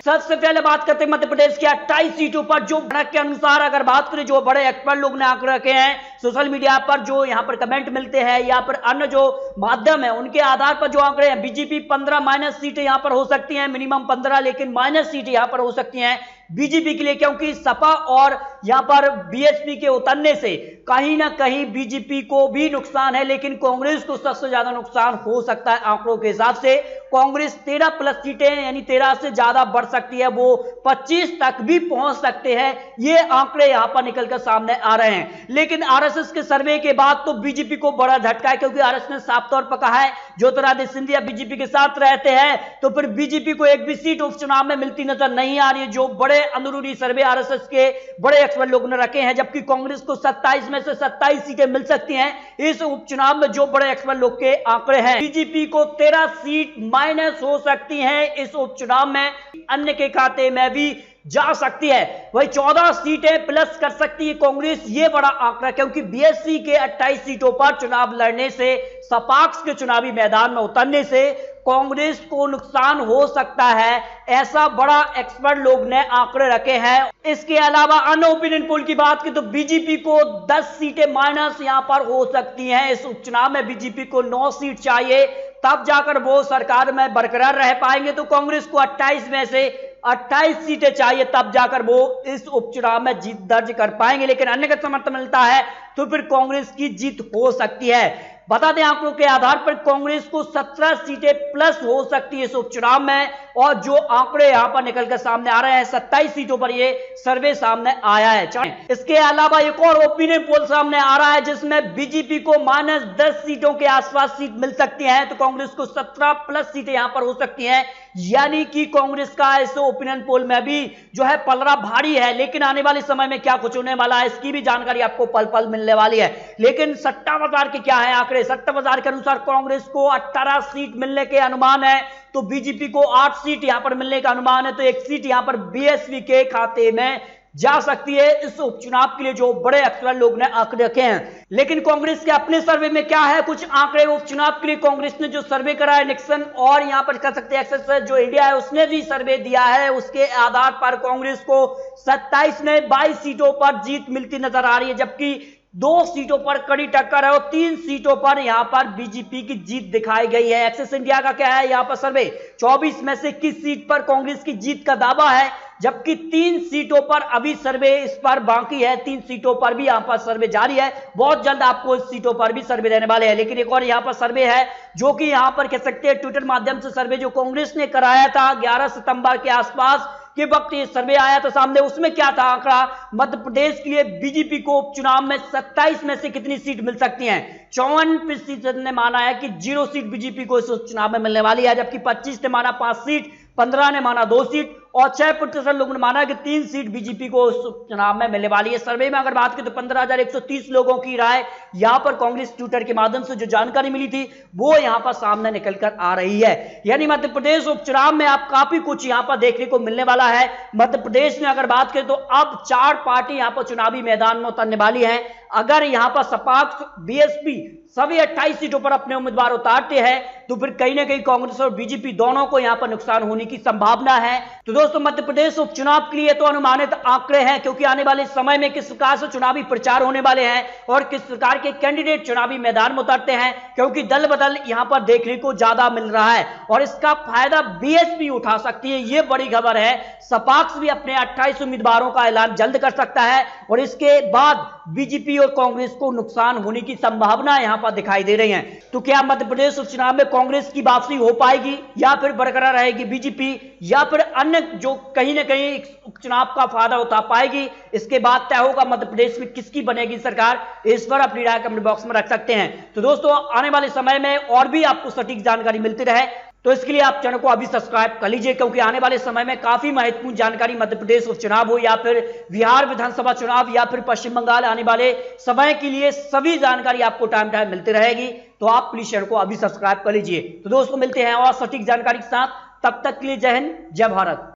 सबसे पहले बात करते हैं मध्य प्रदेश की 28 सीटों पर जो भनक के अनुसार अगर बात करें, जो बड़े एक्सपर्ट लोग ने आंकड़े रखे हैं सोशल मीडिया पर, जो यहां पर कमेंट मिलते हैं या फिर अन्य जो माध्यम है उनके आधार पर जो आंकड़े हैं, बीजेपी 15 माइनस सीटें यहां पर हो सकती हैं, मिनिमम 15, लेकिन माइनस सीटें यहां पर हो सकती हैं बीजेपी के लिए, क्योंकि सपा और यहां पर बीएसपी के उतरने से कहीं ना कहीं बीजेपी को भी नुकसान है, लेकिन कांग्रेस को सबसे ज्यादा नुकसान हो सकता है। आंकड़ों के हिसाब से कांग्रेस 13 प्लस सीटें यानी 13 से ज्यादा बढ़ सकती है, वो 25 तक भी पहुंच सकते हैं। ये आंकड़े यहां पर निकलकर सामने आ रहे हैं। लेकिन आरएसएस के सर्वे के बाद तो बीजेपी को बड़ा झटका है, क्योंकि आरएसएस ने साफ तौर पर कहा है ज्योतिरादित्य सिंधिया बीजेपी के साथ रहते हैं तो फिर बीजेपी को एक भी सीट उपचुनाव में मिलती नजर नहीं आ रही है, जो बड़े अंदरूनी सर्वे आरएसएस के बड़े एक्सपर्ट लोग ने रखे हैं। जबकि कांग्रेस को 27 में से 27 सीटें मिल सकती हैं इस उपचुनाव में, जो बड़े एक्सपर्ट लोग के आंकड़े हैं। बीजेपी को 13 सीट माइनस हो सकती हैं इस उपचुनाव में, अन्य के खाते में भी जा सकती है। वही 14 सीटें प्लस कर सकती है कांग्रेस, ये बड़ा आंकड़ा, क्योंकि बीएसपी के 28 सीटों पर चुनाव लड़ने से, सपाक्स के चुनावी मैदान में उतरने से कांग्रेस को नुकसान हो सकता है, ऐसा बड़ा एक्सपर्ट लोग ने आंकड़े रखे हैं। इसके अलावा अन्य ओपिनियन पोल की बात की तो बीजेपी को 10 सीटें माइनस यहां पर हो सकती हैं इस उपचुनाव में। बीजेपी को 9 सीट चाहिए, तब जाकर वो सरकार में बरकरार रह पाएंगे। तो कांग्रेस को 28 में से 28 सीटें चाहिए, तब जाकर वो इस उपचुनाव में जीत दर्ज कर पाएंगे। लेकिन अन्य का समर्थन मिलता है तो फिर कांग्रेस की जीत हो सकती है। बता दें आंकड़ों के आधार पर कांग्रेस को 17 सीटें प्लस हो सकती है इस उपचुनाव में, और जो आंकड़े यहां पर निकलकर सामने आ रहे हैं 27 सीटों पर ये सर्वे सामने आया है। इसके अलावा एक और ओपिनियन पोल सामने आ रहा है जिसमें बीजेपी को -10 सीटों के आसपास सीट मिल सकती है, तो कांग्रेस को 17 प्लस सीटें यहां पर हो सकती हैं। यानी कि कांग्रेस का इस ओपिनियन पोल में भी जो है पलड़ा भारी है। लेकिन आने वाले समय में क्या कुछ होने वाला है इसकी भी जानकारी आपको पल पल मिलने वाली है। लेकिन सट्टा बाजार के क्या है आंकड़े? सट्टा बाजार के अनुसार कांग्रेस को 18 सीट मिलने के अनुमान है, तो बीजेपी को 8 सीट यहां पर मिलने का अनुमान है, तो 1 सीट यहां पर बीएसपी के खाते में जा सकती है इस उपचुनाव के लिए, जो बड़े एक्सपर्ट लोग ने आंकड़े रखे हैं। लेकिन कांग्रेस के अपने सर्वे में क्या है, कुछ आंकड़े उपचुनाव के लिए कांग्रेस ने जो सर्वे करा है, निक्सन और यहां पर कह सकते हैं एक्सेस जो इंडिया है उसने भी सर्वे दिया है, उसके आधार पर कांग्रेस को 27 में 22 सीटों पर जीत मिलती नजर आ रही है, जबकि 2 सीटों पर कड़ी टक्कर है और 3 सीटों पर यहां पर बीजेपी की जीत दिखाई गई है। एक्सेस इंडिया का क्या है यहां पर सर्वे, 24 में से 21 सीट पर कांग्रेस की जीत का दावा है, जबकि 3 सीटों पर अभी सर्वे इस पर बाकी है। 3 सीटों पर भी यहां पर सर्वे जारी है, बहुत जल्द आपको इस सीटों पर भी सर्वे देने वाले हैं। लेकिन एक और यहां पर सर्वे है जो कि यहां पर कह सकते हैं ट्विटर माध्यम से सर्वे जो कांग्रेस ने कराया था 11 सितंबर के आसपास के वक्त ये सर्वे आया था सामने, उसमें क्या था आंकड़ा, मध्य प्रदेश के लिए बीजेपी को उपचुनाव में 27 में से कितनी सीट मिल सकती हैं। 54% ने माना है कि 0 सीट बीजेपी को इस उपचुनाव में मिलने वाली है, जबकि 25 ने माना 5 सीट, 15 ने माना 2 सीट और 6% लोगों ने माना कि 3 सीट बीजेपी को इस उपचुनाव में मिलने वाली है। सर्वे में अगर बात करें तो 15,130 लोगों की राय यहां पर कांग्रेस ट्विटर के माध्यम से जो जानकारी मिली थी वो यहां पर सामने निकलकर आ रही है। यानी मध्य प्रदेश उपचुनाव में आप काफी कुछ यहां पर देखने को मिलने वाला है। मध्य प्रदेश में अगर बात करें तो अब 4 पार्टी यहां पर चुनावी मैदान में उतरने वाली है। अगर यहां पर सपाक्स, बीएसपी सभी 28 सीटों पर अपने उम्मीदवार उतारते हैं तो फिर कहीं ना कहीं कांग्रेस और बीजेपी दोनों को यहां पर नुकसान होने की संभावना है। तो दोस्तों मध्य प्रदेश उपचुनाव के लिए तो अनुमानित आंकड़े हैं, क्योंकि आने वाले समय में किस प्रकार से चुनावी प्रचार होने वाले हैं और किस प्रकार के कैंडिडेट चुनावी मैदान में उतरते हैं, क्योंकि दल बदल यहां पर देखने को ज्यादा मिल रहा है और इसका फायदा बीएसपी उठा सकती है, यह बड़ी खबर है। सपाक्स भी अपने 28 उम्मीदवारों का ऐलान जल्द कर सकता है और इसके बाद बीजेपी और कांग्रेस को नुकसान होने की संभावना यहां पर दिखाई दे रही है। तो क्या मध्य प्रदेश उपचुनाव में कांग्रेस की वापसी हो पाएगी या फिर बरकरार रहेगी बीजेपी, या फिर अन्य जो कहीं ना कहीं उपचुनाव का फायदा उठा पाएगी, इसके बाद तय होगा मध्य प्रदेश में किसकी बनेगी सरकार। इस पर अपनी राय कमेंट बॉक्स में रख सकते हैं। तो दोस्तों आने वाले समय में और भी आपको सटीक जानकारी मिलती रहे तो इसके लिए आप चैनल को अभी सब्सक्राइब कर लीजिए, क्योंकि आने वाले समय में काफी महत्वपूर्ण जानकारी मध्य प्रदेश उपचुनाव हो या फिर बिहार विधानसभा चुनाव या फिर पश्चिम बंगाल आने वाले समय के लिए सभी जानकारी आपको टाइम टाइम मिलती रहेगी। तो आप प्लीज चैनल को अभी सब्सक्राइब कर लीजिए। तो दोस्तों मिलते हैं और सटीक जानकारी के साथ, तब तक के लिए जय हिंद, जय भारत।